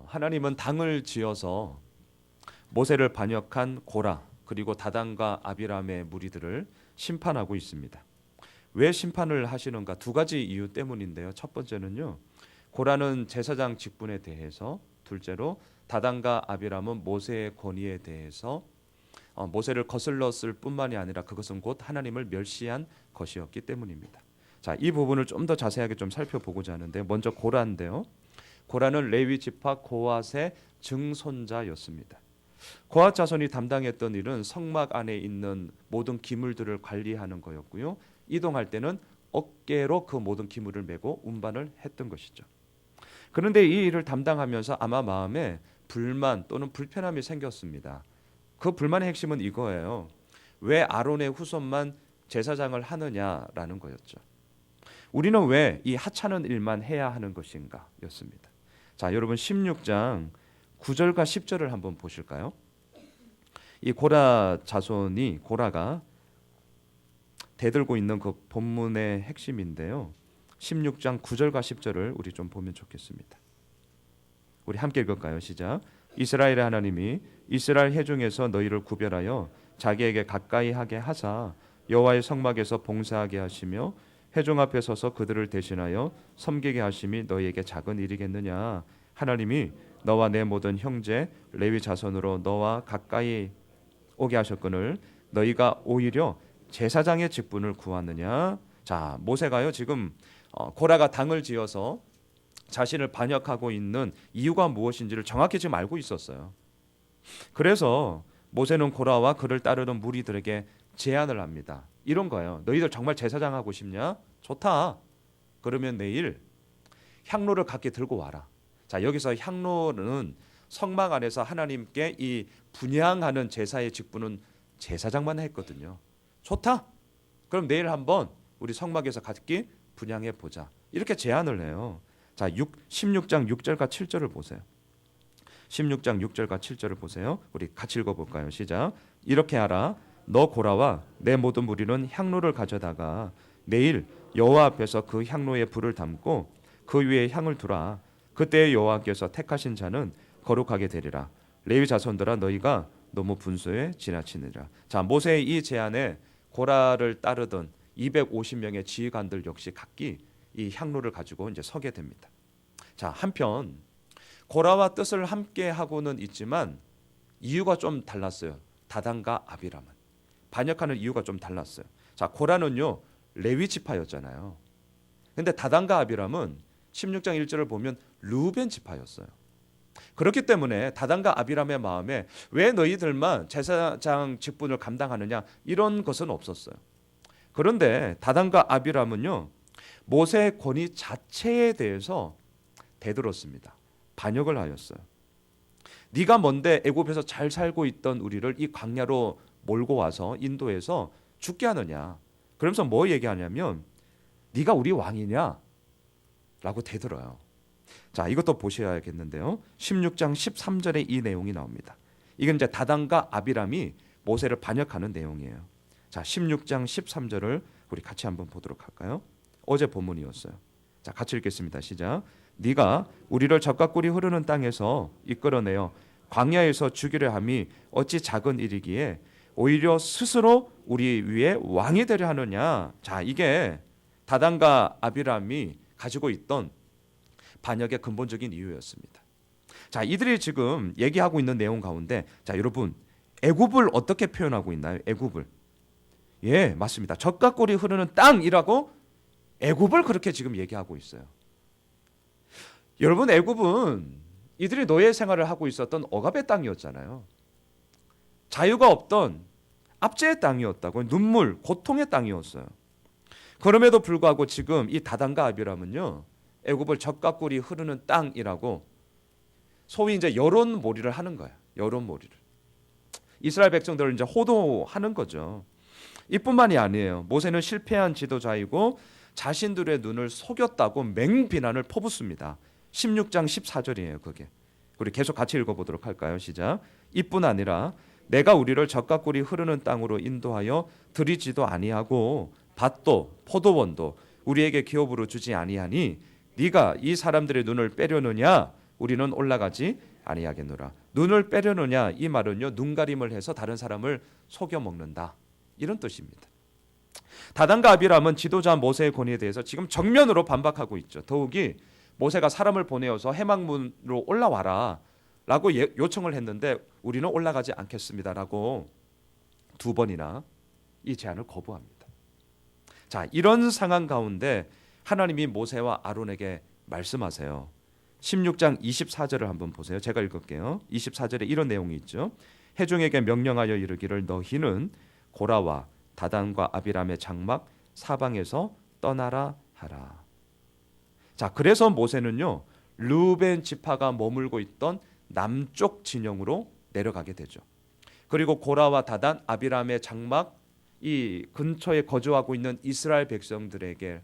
하나님은 당을 지어서 모세를 반역한 고라 그리고 다단과 아비람의 무리들을 심판하고 있습니다. 왜 심판을 하시는가? 두 가지 이유 때문인데요. 첫 번째는요. 고라는 제사장 직분에 대해서, 둘째로 다단과 아비람은 모세의 권위에 대해서 모세를 거슬렀을 뿐만이 아니라 그것은 곧 하나님을 멸시한 것이었기 때문입니다. 자, 이 부분을 좀 더 자세하게 좀 살펴보고자 하는데 먼저 고라인데요. 고라는 레위 지파 고핫의 증손자였습니다. 고핫 자손이 담당했던 일은 성막 안에 있는 모든 기물들을 관리하는 거였고요. 이동할 때는 어깨로 그 모든 기물을 메고 운반을 했던 것이죠. 그런데 이 일을 담당하면서 아마 마음에 불만 또는 불편함이 생겼습니다. 그 불만의 핵심은 이거예요. 왜 아론의 후손만 제사장을 하느냐라는 거였죠. 우리는 왜 이 하찮은 일만 해야 하는 것인가 였습니다. 자, 여러분 16장 9절과 10절을 한번 보실까요? 이 고라 자손이 고라가 대들고 있는 그 본문의 핵심인데요. 16장 9절과 10절을 우리 좀 보면 좋겠습니다. 우리 함께 읽을까요? 시작. 이스라엘의 하나님이 이스라엘 회중에서 너희를 구별하여 자기에게 가까이 하게 하사 여호와의 성막에서 봉사하게 하시며 회중 앞에 서서 그들을 대신하여 섬기게 하심이 너희에게 작은 일이겠느냐. 하나님이 너와 내 모든 형제 레위 자손으로 너와 가까이 오게 하셨거늘 너희가 오히려 제사장의 직분을 구하느냐. 자, 모세가요 지금 고라가 당을 지어서 자신을 반역하고 있는 이유가 무엇인지를 정확히 지금 알고 있었어요. 그래서 모세는 고라와 그를 따르는 무리들에게 제안을 합니다. 이런 거예요. 너희들 정말 제사장 하고 싶냐? 좋다. 그러면 내일 향로를 갖게 들고 와라. 자, 여기서 향로는 성막 안에서 하나님께 이 분향하는 제사의 직분은 제사장만 했거든요. 좋다. 그럼 내일 한번 우리 성막에서 같이 분향해 보자. 이렇게 제안을 해요. 자, 16장 6절과 7절을 보세요. 16장 6절과 7절을 보세요. 우리 같이 읽어볼까요? 시작. 이렇게 하라. 너 고라와 내 모든 무리는 향로를 가져다가 내일 여호와 앞에서 그 향로에 불을 담고 그 위에 향을 두라. 그때 여호와께서 택하신 자는 거룩하게 되리라. 레위 자손들아 너희가 너무 분소에 지나치느니라. 자, 모세의 이 제안에 고라를 따르던 250명의 지휘관들 역시 각기 이 향로를 가지고 이제 서게 됩니다. 자, 한편 고라와 뜻을 함께 하고는 있지만 이유가 좀 달랐어요. 다단과 아비람은 반역하는 이유가 좀 달랐어요. 자, 고라는요 레위 지파였잖아요. 근데 다단과 아비람은 16장 1절을 보면 르우벤 지파였어요. 그렇기 때문에 다단과 아비람의 마음에 왜 너희들만 제사장 직분을 감당하느냐 이런 것은 없었어요. 그런데 다단과 아비람은요 모세의 권위 자체에 대해서 대들었습니다. 반역을 하였어요. 네가 뭔데 애굽에서 잘 살고 있던 우리를 이 광야로 몰고 와서 인도에서 죽게 하느냐. 그러면서 뭐 얘기하냐면 네가 우리 왕이냐 라고 대들어요. 자, 이것도 보셔야겠는데요. 16장 13절에 이 내용이 나옵니다. 이건 이제 다단과 아비람이 모세를 반역하는 내용이에요. 자, 16장 13절을 우리 같이 한번 보도록 할까요? 어제 본문이었어요. 자, 같이 읽겠습니다. 시작. 네가 우리를 젖과 꿀이 흐르는 땅에서 이끌어내어 광야에서 죽이려 함이 어찌 작은 일이기에 오히려 스스로 우리 위에 왕이 되려 하느냐. 자, 이게 다단과 아비람이 가지고 있던 반역의 근본적인 이유였습니다. 자, 이들이 지금 얘기하고 있는 내용 가운데 자, 여러분 애굽을 어떻게 표현하고 있나요? 애굽을. 예, 맞습니다. 젖과 꿀이 흐르는 땅이라고 애굽을 그렇게 지금 얘기하고 있어요. 여러분 애굽은 이들이 노예 생활을 하고 있었던 억압의 땅이었잖아요. 자유가 없던 압제의 땅이었다고. 눈물, 고통의 땅이었어요. 그럼에도 불구하고 지금 이 다단과 아비람은요 애굽을 젖과 꿀이 흐르는 땅이라고 소위 이제 여론몰이를 하는 거예요. 여론몰이를. 이스라엘 백성들을 이제 호도하는 거죠. 이뿐만이 아니에요. 모세는 실패한 지도자이고 자신들의 눈을 속였다고 맹비난을 퍼붓습니다. 16장 14절이에요. 그게. 우리 계속 같이 읽어보도록 할까요? 시작. 이뿐 아니라 내가 우리를 젖과 꿀이 흐르는 땅으로 인도하여 들이지도 아니하고 밭도 포도원도 우리에게 기업으로 주지 아니하니 네가 이 사람들의 눈을 빼려느냐. 우리는 올라가지 아니하겠노라. 눈을 빼려느냐, 이 말은요, 눈가림을 해서 다른 사람을 속여 먹는다, 이런 뜻입니다. 다단과 아비람은 지도자 모세의 권위에 대해서 지금 정면으로 반박하고 있죠. 더욱이 모세가 사람을 보내어서 해막문으로 올라와라 라고 요청을 했는데 우리는 올라가지 않겠습니다라고 두 번이나 이 제안을 거부합니다. 자, 이런 상황 가운데 하나님이 모세와 아론에게 말씀하세요. 16장 24절을 한번 보세요. 제가 읽을게요. 24절에 이런 내용이 있죠. 회중에게 명령하여 이르기를 너희는 고라와 다단과 아비람의 장막 사방에서 떠나라 하라. 자, 그래서 모세는요, 르우벤 지파가 머물고 있던 남쪽 진영으로 내려가게 되죠. 그리고 고라와 다단, 아비람의 장막 이 근처에 거주하고 있는 이스라엘 백성들에게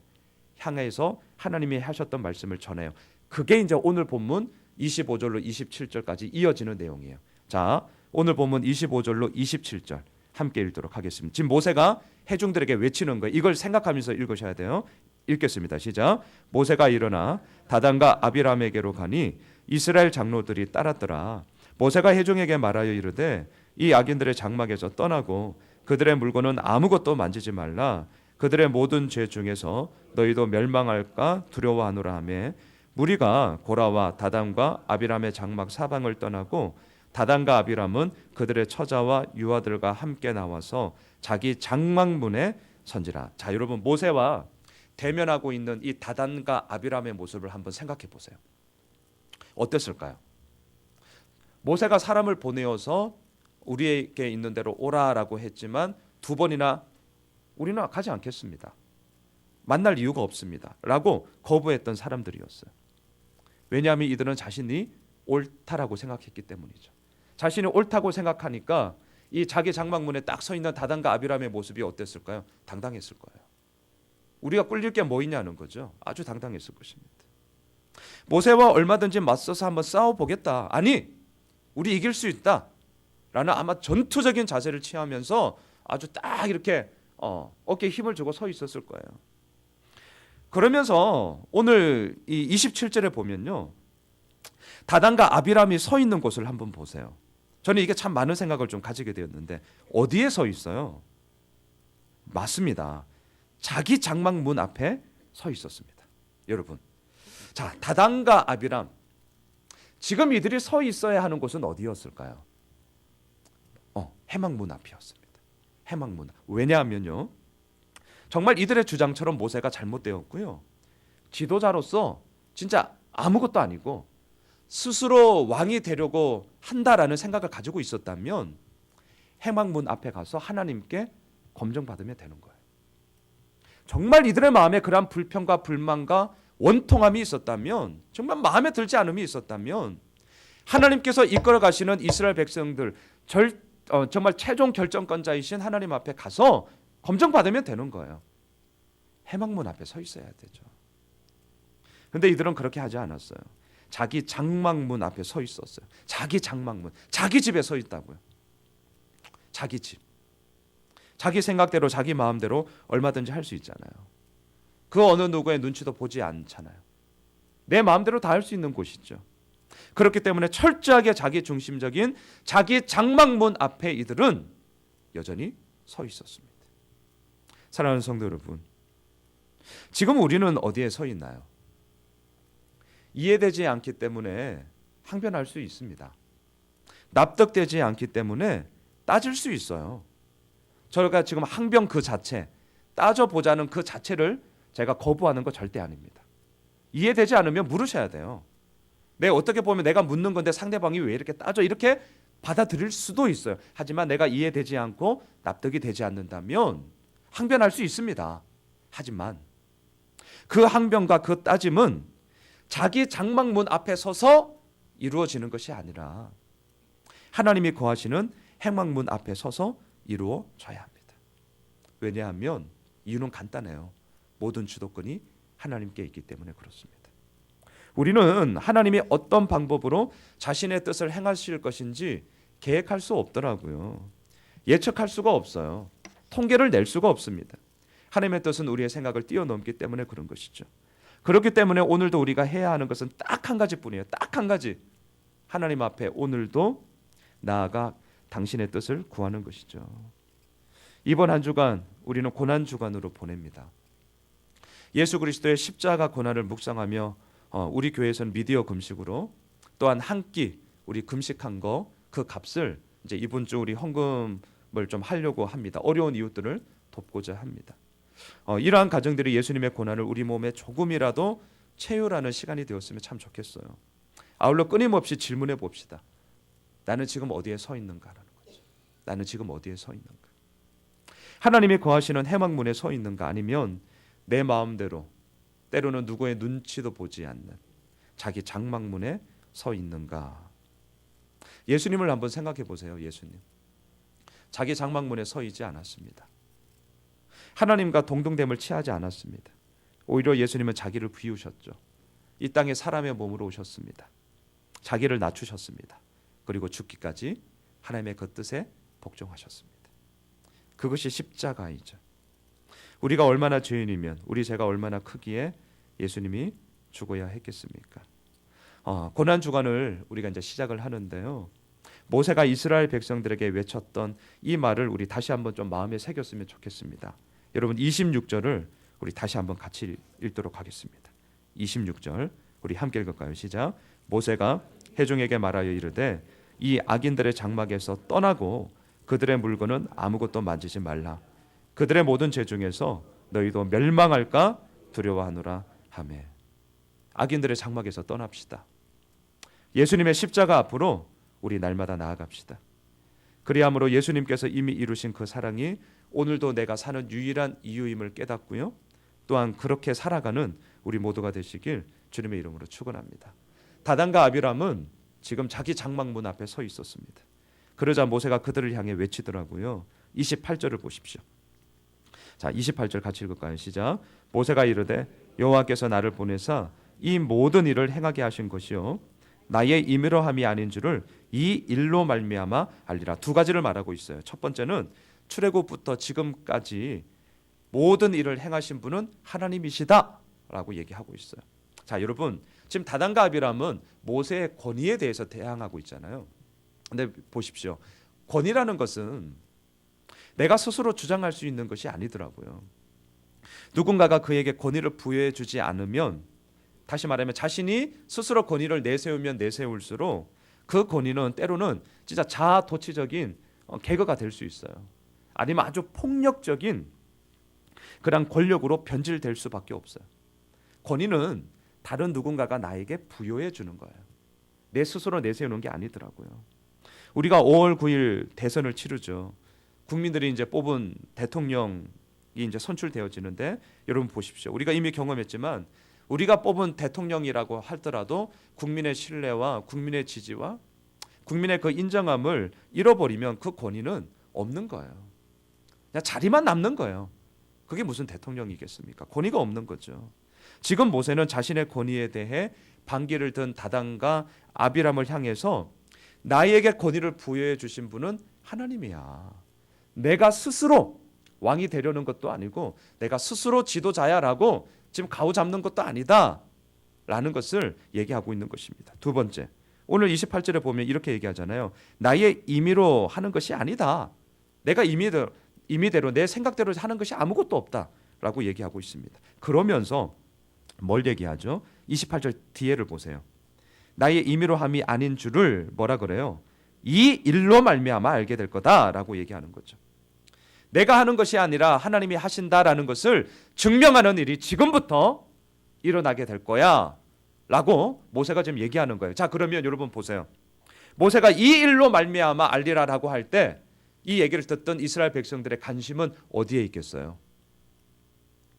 향해서 하나님이 하셨던 말씀을 전해요. 그게 이제 오늘 본문 25절로 27절까지 이어지는 내용이에요. 자, 오늘 본문 25절로 27절 함께 읽도록 하겠습니다. 지금 모세가 회중들에게 외치는 거예요. 이걸 생각하면서 읽으셔야 돼요. 읽겠습니다. 시작. 모세가 일어나 다단과 아비람에게로 가니 이스라엘 장로들이 따랐더라. 모세가 회중에게 말하여 이르되 이 악인들의 장막에서 떠나고 그들의 물건은 아무것도 만지지 말라. 그들의 모든 죄 중에서 너희도 멸망할까 두려워하노라 하매 무리가 고라와 다단과 아비람의 장막 사방을 떠나고 다단과 아비람은 그들의 처자와 유아들과 함께 나와서 자기 장막문에 선지라. 자, 여러분, 모세와 대면하고 있는 이 다단과 아비람의 모습을 한번 생각해 보세요. 어땠을까요? 모세가 사람을 보내어서 우리에게 있는 대로 오라라고 했지만 두 번이나 우리는 가지 않겠습니다. 만날 이유가 없습니다. 라고 거부했던 사람들이었어요. 왜냐하면 이들은 자신이 옳다라고 생각했기 때문이죠. 자신이 옳다고 생각하니까 이 자기 장막문에 딱 서 있는 다단과 아비람의 모습이 어땠을까요? 당당했을 거예요. 우리가 꿀릴 게 뭐 있냐는 거죠. 아주 당당했을 것입니다. 모세와 얼마든지 맞서서 한번 싸워보겠다. 아니, 우리 이길 수 있다 라는 아마 전투적인 자세를 취하면서 아주 딱 이렇게 어깨에 힘을 주고 서 있었을 거예요. 그러면서 오늘 이 27절에 보면요, 다단과 아비람이 서 있는 곳을 한번 보세요. 저는 이게 참 많은 생각을 좀 가지게 되었는데 어디에 서 있어요? 맞습니다. 자기 장막문 앞에 서 있었습니다. 여러분, 자, 다단과 아비람, 지금 이들이 서 있어야 하는 곳은 어디였을까요? 해막문 앞이었습니다. 해막문. 왜냐하면요, 정말 이들의 주장처럼 모세가 잘못되었고요, 지도자로서 진짜 아무것도 아니고 스스로 왕이 되려고 한다라는 생각을 가지고 있었다면 해막문 앞에 가서 하나님께 검증받으면 되는 거예요. 정말 이들의 마음에 그러한 불평과 불만과 원통함이 있었다면, 정말 마음에 들지 않음이 있었다면 하나님께서 이끌어 가시는 이스라엘 백성들, 정말 최종 결정권자이신 하나님 앞에 가서 검증받으면 되는 거예요. 해막문 앞에 서 있어야 되죠. 그런데 이들은 그렇게 하지 않았어요. 자기 장막문 앞에 서 있었어요. 자기 장막문, 자기 집에 서 있다고요. 자기 집, 자기 생각대로 자기 마음대로 얼마든지 할 수 있잖아요. 그 어느 누구의 눈치도 보지 않잖아요. 내 마음대로 다 할 수 있는 곳이죠. 그렇기 때문에 철저하게 자기 중심적인 자기 장막문 앞에 이들은 여전히 서 있었습니다. 사랑하는 성도 여러분, 지금 우리는 어디에 서 있나요? 이해되지 않기 때문에 항변할 수 있습니다. 납득되지 않기 때문에 따질 수 있어요. 저희가 지금 항변 그 자체, 따져보자는 그 자체를 제가 거부하는 거 절대 아닙니다. 이해되지 않으면 물으셔야 돼요. 어떻게 보면 내가 묻는 건데 상대방이 왜 이렇게 따져, 이렇게 받아들일 수도 있어요. 하지만 내가 이해되지 않고 납득이 되지 않는다면 항변할 수 있습니다. 하지만 그 항변과 그 따짐은 자기 장막문 앞에 서서 이루어지는 것이 아니라 하나님이 거하시는 해막문 앞에 서서 이루어져야 합니다. 왜냐하면 이유는 간단해요. 모든 주도권이 하나님께 있기 때문에 그렇습니다. 우리는 하나님이 어떤 방법으로 자신의 뜻을 행하실 것인지 계획할 수 없더라고요. 예측할 수가 없어요. 통계를 낼 수가 없습니다. 하나님의 뜻은 우리의 생각을 뛰어넘기 때문에 그런 것이죠. 그렇기 때문에 오늘도 우리가 해야 하는 것은 딱 한 가지뿐이에요. 딱 한 가지. 하나님 앞에 오늘도 나아가 당신의 뜻을 구하는 것이죠. 이번 한 주간 우리는 고난 주간으로 보냅니다. 예수 그리스도의 십자가 고난을 묵상하며 우리 교회에서는 미디어 금식으로 또한 한 끼 우리 금식한 거 그 값을 이제 이번 주 우리 헌금을 좀 하려고 합니다. 어려운 이웃들을 돕고자 합니다. 이러한 가정들이 예수님의 고난을 우리 몸에 조금이라도 체휼하는 시간이 되었으면 참 좋겠어요. 아울러 끊임없이 질문해 봅시다. 나는 지금 어디에 서 있는가라는 거죠. 나는 지금 어디에 서 있는가? 하나님이 거하시는 해망문에 서 있는가? 아니면 내 마음대로 때로는 누구의 눈치도 보지 않는 자기 장막문에 서 있는가? 예수님을 한번 생각해 보세요. 예수님 자기 장막문에 서 있지 않았습니다. 하나님과 동등됨을 취하지 않았습니다. 오히려 예수님은 자기를 비우셨죠. 이 땅에 사람의 몸으로 오셨습니다. 자기를 낮추셨습니다. 그리고 죽기까지 하나님의 그 뜻에 복종하셨습니다. 그것이 십자가이죠. 우리가 얼마나 죄인이면 우리 죄가 얼마나 크기에 예수님이 죽어야 했겠습니까? 고난 주간을 우리가 이제 시작을 하는데요. 모세가 이스라엘 백성들에게 외쳤던 이 말을 우리 다시 한번 좀 마음에 새겼으면 좋겠습니다. 여러분 26절을 우리 다시 한번 같이 읽도록 하겠습니다. 26절 우리 함께 읽을까요? 시작. 모세가 회중에게 말하여 이르되 이 악인들의 장막에서 떠나고 그들의 물건은 아무것도 만지지 말라. 그들의 모든 죄 중에서 너희도 멸망할까 두려워하노라 하매. 악인들의 장막에서 떠납시다. 예수님의 십자가 앞으로 우리 날마다 나아갑시다. 그리함으로 예수님께서 이미 이루신 그 사랑이 오늘도 내가 사는 유일한 이유임을 깨닫고요. 또한 그렇게 살아가는 우리 모두가 되시길 주님의 이름으로 축원합니다. 다단과 아비람은 지금 자기 장막문 앞에 서 있었습니다. 그러자 모세가 그들을 향해 외치더라고요. 28절을 보십시오. 자, 28절 같이 읽을까요? 시작. 모세가 이르되 여호와께서 나를 보내사 이 모든 일을 행하게 하신 것이요 나의 임의로 함이 아닌 줄을 이 일로 말미암아 알리라. 두 가지를 말하고 있어요. 첫 번째는 출애굽부터 지금까지 모든 일을 행하신 분은 하나님이시다라고 얘기하고 있어요. 자, 여러분 지금 다단과 아비람은 모세의 권위에 대해서 대항하고 있잖아요. 근데 보십시오. 권위라는 것은 내가 스스로 주장할 수 있는 것이 아니더라고요. 누군가가 그에게 권위를 부여해 주지 않으면, 다시 말하면 자신이 스스로 권위를 내세우면 내세울수록 그 권위는 때로는 진짜 자아도취적인 개그가 될 수 있어요. 아니면 아주 폭력적인 그런 권력으로 변질될 수밖에 없어요. 권위는 다른 누군가가 나에게 부여해 주는 거예요. 내 스스로 내세우는 게 아니더라고요. 우리가 5월 9일 대선을 치르죠. 국민들이 이제 뽑은 대통령이 이제 선출되어지는데 여러분 보십시오. 우리가 이미 경험했지만 우리가 뽑은 대통령이라고 하더라도 국민의 신뢰와 국민의 지지와 국민의 그 인정함을 잃어버리면 그 권위는 없는 거예요. 그냥 자리만 남는 거예요. 그게 무슨 대통령이겠습니까? 권위가 없는 거죠. 지금 모세는 자신의 권위에 대해 반기를 든 다단과 아비람을 향해서 나에게 권위를 부여해 주신 분은 하나님이야. 내가 스스로 왕이 되려는 것도 아니고 내가 스스로 지도자야라고 지금 가오잡는 것도 아니다 라는 것을 얘기하고 있는 것입니다. 두 번째, 오늘 28절에 보면 이렇게 얘기하잖아요. 나의 임의로 하는 것이 아니다. 내가 임의대로 내 생각대로 하는 것이 아무것도 없다라고 얘기하고 있습니다. 그러면서 뭘 얘기하죠? 28절 뒤에를 보세요. 나의 임의로 함이 아닌 줄을 뭐라 그래요? 이 일로 말미암아 알게 될 거다라고 얘기하는 거죠. 내가 하는 것이 아니라 하나님이 하신다라는 것을 증명하는 일이 지금부터 일어나게 될 거야 라고 모세가 지금 얘기하는 거예요. 자, 그러면 여러분 보세요. 모세가 이 일로 말미암아 알리라라고 할 때 이 얘기를 듣던 이스라엘 백성들의 관심은 어디에 있겠어요?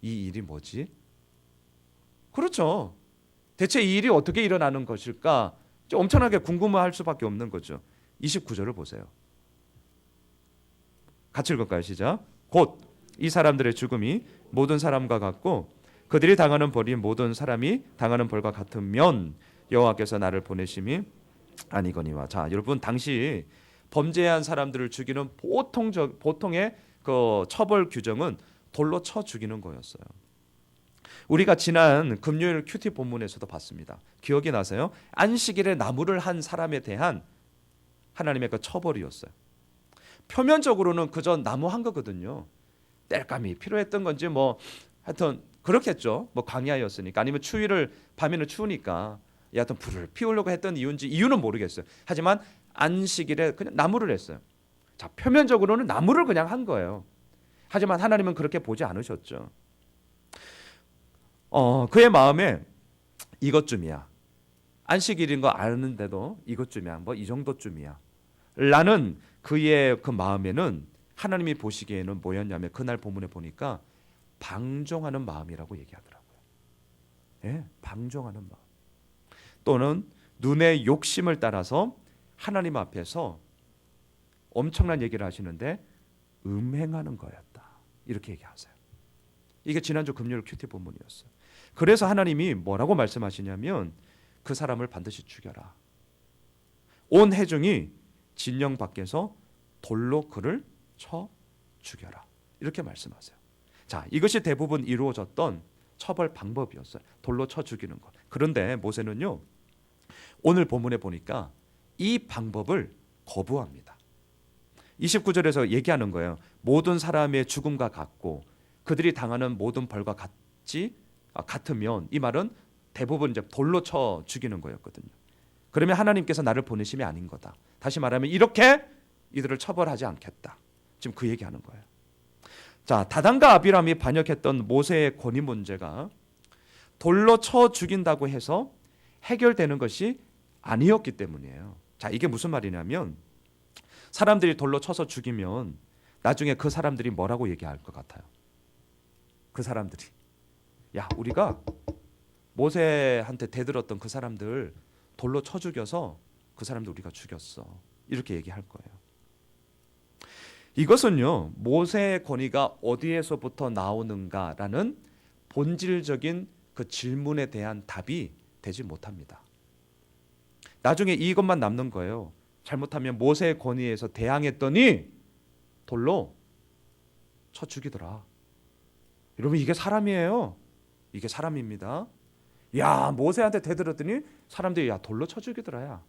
이 일이 뭐지? 그렇죠. 대체 이 일이 어떻게 일어나는 것일까? 엄청나게 궁금해할 수밖에 없는 거죠. 29절을 보세요. 같이 읽을까요? 시작. 곧 이 사람들의 죽음이 모든 사람과 같고 그들이 당하는 벌이 모든 사람이 당하는 벌과 같으면 여호와께서 나를 보내심이 아니거니와. 자, 여러분 당시 범죄한 사람들을 죽이는 보통의 그 처벌 규정은 돌로 쳐 죽이는 거였어요. 우리가 지난 금요일 큐티 본문에서도 봤습니다. 기억이 나세요? 안식일에 나무를 한 사람에 대한 하나님의 그 처벌이었어요. 표면적으로는 그저 나무 한 거거든요. 땔감이 필요했던 건지 뭐 하여튼 그렇겠죠. 뭐 광야였으니까, 아니면 추위를, 밤에는 추우니까 여하튼 불을 피우려고 했던 이유는 모르겠어요. 하지만 안식일에 그냥 나무를 했어요. 자, 표면적으로는 나무를 그냥 한 거예요. 하지만 하나님은 그렇게 보지 않으셨죠. 그의 마음에 이것쯤이야. 안식일인 거 아는데도 이것쯤이야. 뭐 이 정도쯤이야. 라는 그의 그 마음에는 하나님이 보시기에는 뭐였냐면, 그날 본문에 보니까 방종하는 마음이라고 얘기하더라고요. 예, 방종하는 마음. 또는 눈의 욕심을 따라서 하나님 앞에서 엄청난 얘기를 하시는데 음행하는 거였다. 이렇게 얘기하세요. 이게 지난주 금요일 큐티 본문이었어요. 그래서 하나님이 뭐라고 말씀하시냐면, 그 사람을 반드시 죽여라. 온 회중이 진영 밖에서 돌로 그를 쳐 죽여라. 이렇게 말씀하세요. 자, 이것이 대부분 이루어졌던 처벌 방법이었어요. 돌로 쳐 죽이는 것. 그런데 모세는요, 오늘 본문에 보니까 이 방법을 거부합니다. 29절에서 얘기하는 거예요. 모든 사람의 죽음과 같고 그들이 당하는 모든 벌과 같으면, 이 말은 대부분 이제 돌로 쳐 죽이는 거였거든요. 그러면 하나님께서 나를 보내심이 아닌 거다. 다시 말하면 이렇게 이들을 처벌하지 않겠다. 지금 그 얘기하는 거예요. 자, 다단과 아비람이 반역했던 모세의 권위 문제가 돌로 쳐 죽인다고 해서 해결되는 것이 아니었기 때문이에요. 자, 이게 무슨 말이냐면, 사람들이 돌로 쳐서 죽이면 나중에 그 사람들이 뭐라고 얘기할 것 같아요? 그 사람들이, 야, 우리가 모세한테 대들었던 그 사람들 돌로 쳐 죽여서 그 사람들 우리가 죽였어. 이렇게 얘기할 거예요. 이것은요, 모세의 권위가 어디에서부터 나오는가라는 본질적인 그 질문에 대한 답이 되지 못합니다. 나중에 이것만 남는 거예요. 잘못하면 모세의 권위에서 대항했더니 돌로 쳐 죽이더라. 여러분, 이게 사람이에요. 이게 사람입니다. 야, 모세한테 대들었더니 사람들이 야, 돌로 쳐 죽이더라야.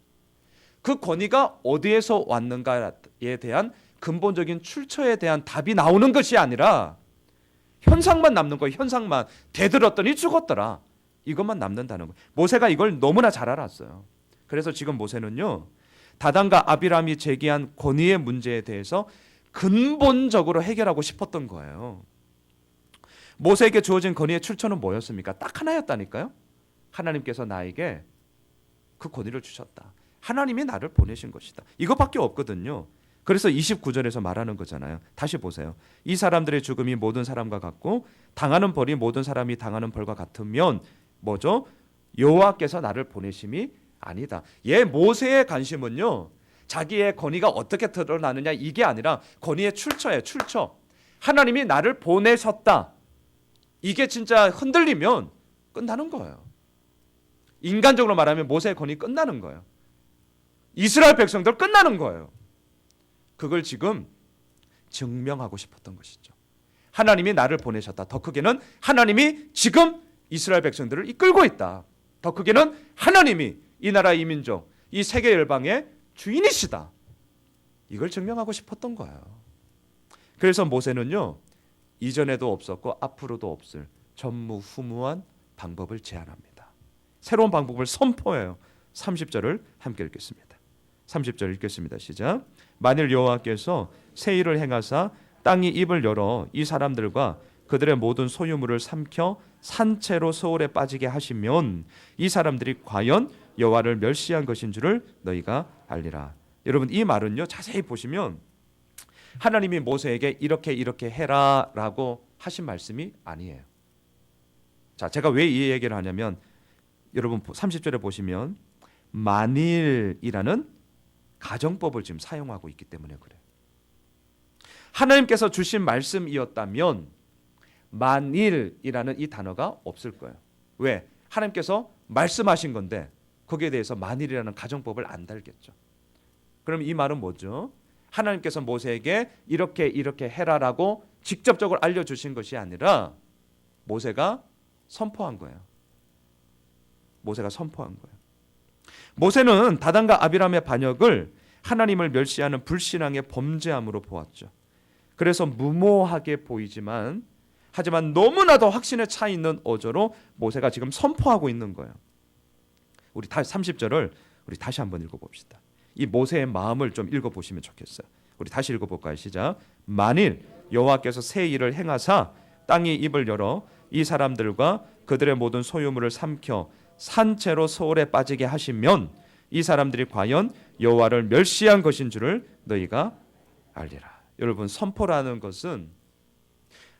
그 권위가 어디에서 왔는가에 대한 근본적인 출처에 대한 답이 나오는 것이 아니라 현상만 남는 거예요. 현상만. 대들었더니 죽었더라. 이것만 남는다는 거예요. 모세가 이걸 너무나 잘 알았어요. 그래서 지금 모세는요, 다단과 아비람이 제기한 권위의 문제에 대해서 근본적으로 해결하고 싶었던 거예요. 모세에게 주어진 권위의 출처는 뭐였습니까? 딱 하나였다니까요. 하나님께서 나에게 그 권위를 주셨다. 하나님이 나를 보내신 것이다. 이것밖에 없거든요. 그래서 29절에서 말하는 거잖아요. 다시 보세요. 이 사람들의 죽음이 모든 사람과 같고 당하는 벌이 모든 사람이 당하는 벌과 같으면 뭐죠? 여호와께서 나를 보내심이 아니다. 모세의 관심은요, 자기의 권위가 어떻게 드러나느냐 이게 아니라 권위의 출처예요. 출처. 하나님이 나를 보내셨다. 이게 진짜 흔들리면 끝나는 거예요. 인간적으로 말하면 모세의 권위 끝나는 거예요. 이스라엘 백성들 끝나는 거예요. 그걸 지금 증명하고 싶었던 것이죠. 하나님이 나를 보내셨다. 더 크게는 하나님이 지금 이스라엘 백성들을 이끌고 있다. 더 크게는 하나님이 이 나라 이 민족 이 세계 열방의 주인이시다. 이걸 증명하고 싶었던 거예요. 그래서 모세는요, 이전에도 없었고 앞으로도 없을 전무후무한 방법을 제안합니다. 새로운 방법을 선포해요. 30절을 함께 읽겠습니다. 30절 읽겠습니다. 시작. 만일 여호와께서 새 일을 행하사 땅이 입을 열어 이 사람들과 그들의 모든 소유물을 삼켜 산채로 소홀에 빠지게 하시면 이 사람들이 과연 여호와를 멸시한 것인 줄을 너희가 알리라. 여러분, 이 말은요, 자세히 보시면 하나님이 모세에게 이렇게 해라라고 하신 말씀이 아니에요. 자, 제가 왜 이 얘기를 하냐면, 여러분 30절에 보시면 만일이라는 가정법을 지금 사용하고 있기 때문에 그래요. 하나님께서 주신 말씀이었다면 만일이라는 이 단어가 없을 거예요. 왜? 하나님께서 말씀하신 건데 거기에 대해서 만일이라는 가정법을 안 달겠죠. 그럼 이 말은 뭐죠? 하나님께서 모세에게 이렇게 해라라고 직접적으로 알려주신 것이 아니라 모세가 선포한 거예요. 모세가 선포한 거예요. 모세는 다단과 아비람의 반역을 하나님을 멸시하는 불신앙의 범죄함으로 보았죠. 그래서 무모하게 보이지만 하지만 너무나도 확신에 차 있는 어조로 모세가 지금 선포하고 있는 거예요. 우리 30절을 우리 다시 한번 읽어봅시다. 이 모세의 마음을 좀 읽어보시면 좋겠어요. 우리 다시 읽어볼까요? 시작. 만일 여호와께서 새 일을 행하사 땅이 입을 열어 이 사람들과 그들의 모든 소유물을 삼켜 산채로 소홀에 빠지게 하시면 이 사람들이 과연 여호와를 멸시한 것인 줄을 너희가 알리라. 여러분, 선포라는 것은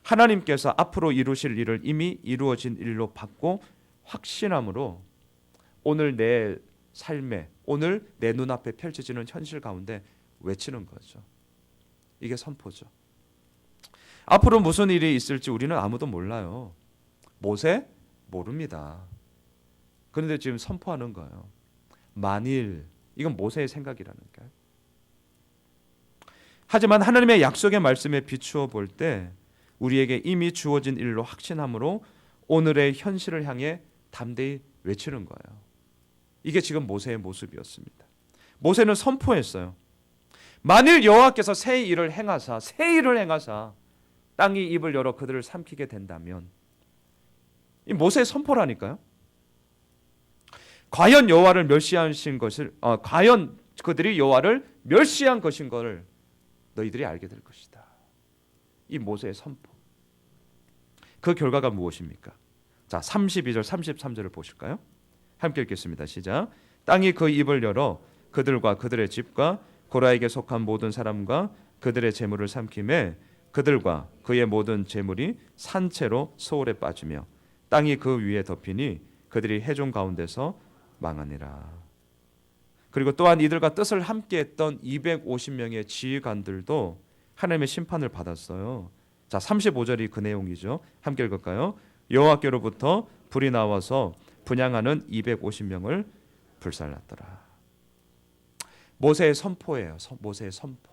하나님께서 앞으로 이루실 일을 이미 이루어진 일로 받고 확신함으로 오늘 내 삶에, 오늘 내 눈앞에 펼쳐지는 현실 가운데 외치는 거죠. 이게 선포죠. 앞으로 무슨 일이 있을지 우리는 아무도 몰라요. 모세? 모릅니다. 그런데 지금 선포하는 거예요. 만일, 이건 모세의 생각이라는 거예요. 하지만 하나님의 약속의 말씀에 비추어 볼 때 우리에게 이미 주어진 일로 확신함으로 오늘의 현실을 향해 담대히 외치는 거예요. 이게 지금 모세의 모습이었습니다. 모세는 선포했어요. 만일 여호와께서 새 일을 행하사 땅이 입을 열어 그들을 삼키게 된다면, 이 모세의 선포라니까요. 과연 여호와를 멸시하신 것을 과연 그들이 여호와를 멸시한 것인 것을 너희들이 알게 될 것이다. 이 모세의 선포. 그 결과가 무엇입니까? 자, 32절 33절을 보실까요? 함께 읽겠습니다. 시작. 땅이 그 입을 열어 그들과 그들의 집과 고라에게 속한 모든 사람과 그들의 재물을 삼킴에 그들과 그의 모든 재물이 산채로 소홀에 빠지며 땅이 그 위에 덮이니 그들이 해종 가운데서 망하니라. 그리고 또한 이들과 뜻을 함께했던 250명의 지휘관들도 하나님의 심판을 받았어요. 자, 35절이 그 내용이죠. 함께 읽을까요? 여호와께로부터 불이 나와서 분향하는 250명을 불살랐더라. 모세의 선포예요. 모세의 선포.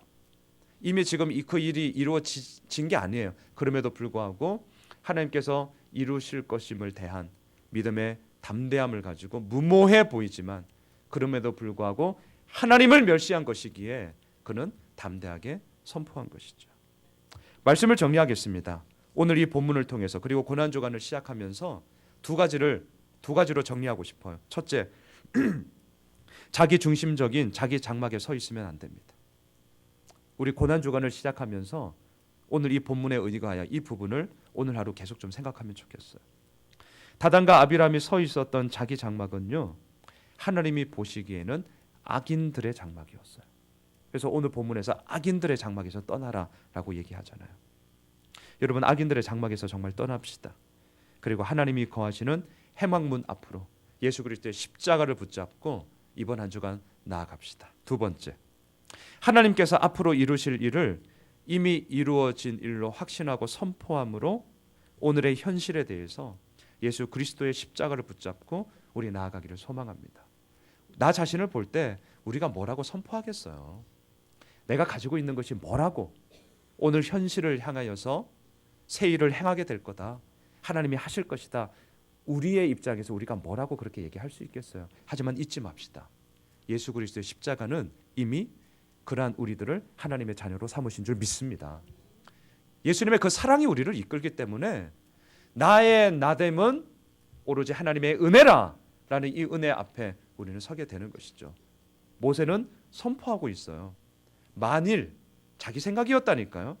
이미 지금 그 일이 이루어진 게 아니에요. 그럼에도 불구하고 하나님께서 이루실 것임을 대한 믿음의 담대함을 가지고 무모해 보이지만 그럼에도 불구하고 하나님을 멸시한 것이기에 그는 담대하게 선포한 것이죠. 말씀을 정리하겠습니다. 오늘 이 본문을 통해서 그리고 고난주간을 시작하면서 두 가지로 정리하고 싶어요. 첫째, 자기 중심적인 자기 장막에 서 있으면 안 됩니다. 우리 고난주간을 시작하면서 오늘 이 본문에 의거하여 이 부분을 오늘 하루 계속 좀 생각하면 좋겠어요. 다단과 아비람이 서 있었던 자기 장막은요, 하나님이 보시기에는 악인들의 장막이었어요. 그래서 오늘 본문에서 악인들의 장막에서 떠나라라고 얘기하잖아요. 여러분, 악인들의 장막에서 정말 떠납시다. 그리고 하나님이 거하시는 해막문 앞으로 예수 그리스도의 십자가를 붙잡고 이번 한 주간 나아갑시다. 두 번째, 하나님께서 앞으로 이루실 일을 이미 이루어진 일로 확신하고 선포함으로 오늘의 현실에 대해서 예수 그리스도의 십자가를 붙잡고 우리 나아가기를 소망합니다. 나 자신을 볼 때 우리가 뭐라고 선포하겠어요? 내가 가지고 있는 것이 뭐라고 오늘 현실을 향하여서 새 일을 행하게 될 거다, 하나님이 하실 것이다, 우리의 입장에서 우리가 뭐라고 그렇게 얘기할 수 있겠어요? 하지만 잊지 맙시다. 예수 그리스도의 십자가는 이미 그러한 우리들을 하나님의 자녀로 삼으신 줄 믿습니다. 예수님의 그 사랑이 우리를 이끌기 때문에 나의 나됨은 오로지 하나님의 은혜라라는 이 은혜 앞에 우리는 서게 되는 것이죠. 모세는 선포하고 있어요. 만일, 자기 생각이었다니까요.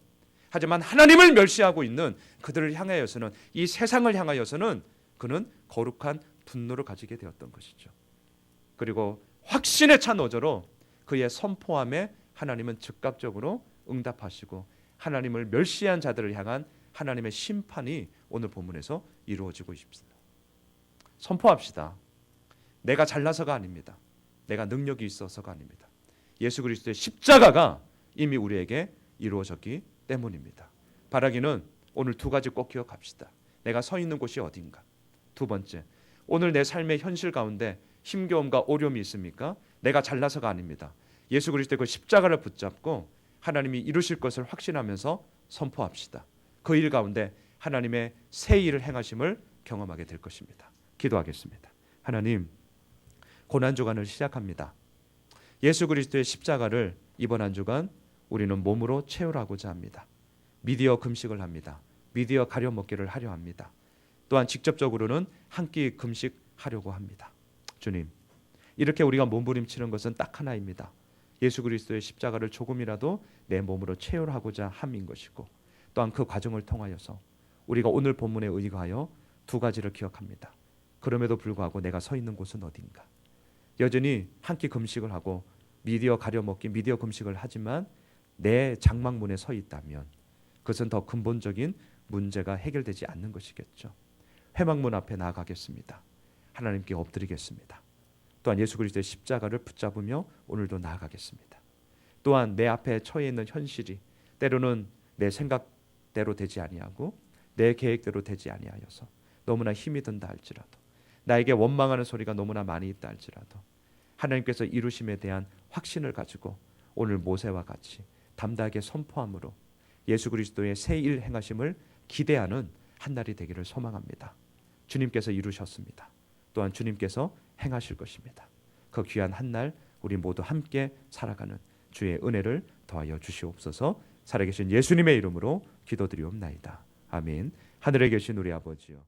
하지만 하나님을 멸시하고 있는 그들을 향하여서는, 이 세상을 향하여서는 그는 거룩한 분노를 가지게 되었던 것이죠. 그리고 확신에 찬 어조로 그의 선포함에 하나님은 즉각적으로 응답하시고 하나님을 멸시한 자들을 향한 하나님의 심판이 오늘 본문에서 이루어지고 있습니다. 선포합시다. 내가 잘나서가 아닙니다. 내가 능력이 있어서가 아닙니다. 예수 그리스도의 십자가가 이미 우리에게 이루어졌기 때문입니다. 바라기는 오늘 두 가지 꼭 기억합시다. 내가 서 있는 곳이 어딘가. 두 번째, 오늘 내 삶의 현실 가운데 힘겨움과 어려움이 있습니까? 내가 잘나서가 아닙니다. 예수 그리스도의 그 십자가를 붙잡고 하나님이 이루실 것을 확신하면서 선포합시다. 그 일 가운데 하나님의 새 일을 행하심을 경험하게 될 것입니다. 기도하겠습니다. 하나님, 고난 주간을 시작합니다. 예수 그리스도의 십자가를 이번 한 주간 우리는 몸으로 채우라고자 합니다. 미디어 금식을 합니다. 미디어 가려 먹기를 하려 합니다. 또한 직접적으로는 한 끼 금식하려고 합니다. 주님, 이렇게 우리가 몸부림치는 것은 딱 하나입니다. 예수 그리스도의 십자가를 조금이라도 내 몸으로 채우하고자 함인 것이고, 또한 그 과정을 통하여서 우리가 오늘 본문에 의거하여 두 가지를 기억합니다. 그럼에도 불구하고 내가 서 있는 곳은 어딘가? 여전히 한 끼 금식을 하고 미디어 가려먹기, 미디어 금식을 하지만 내 장막문에 서 있다면 그것은 더 근본적인 문제가 해결되지 않는 것이겠죠. 회막문 앞에 나아가겠습니다. 하나님께 엎드리겠습니다. 또한 예수 그리스도의 십자가를 붙잡으며 오늘도 나아가겠습니다. 또한 내 앞에 처해 있는 현실이 때로는 내 생각대로 되지 아니하고 내 계획대로 되지 아니하여서 너무나 힘이 든다 할지라도, 나에게 원망하는 소리가 너무나 많이 있다 할지라도 하나님께서 이루심에 대한 확신을 가지고 오늘 모세와 같이 담대하게 선포함으로 예수 그리스도의 새 일 행하심을 기대하는 한 날이 되기를 소망합니다. 주님께서 이루셨습니다. 또한 주님께서 행하실 것입니다. 그 귀한 한 날 우리 모두 함께 살아가는 주의 은혜를 더하여 주시옵소서. 살아계신 예수님의 이름으로 기도드리옵나이다. 아멘. 하늘에 계신 우리 아버지요,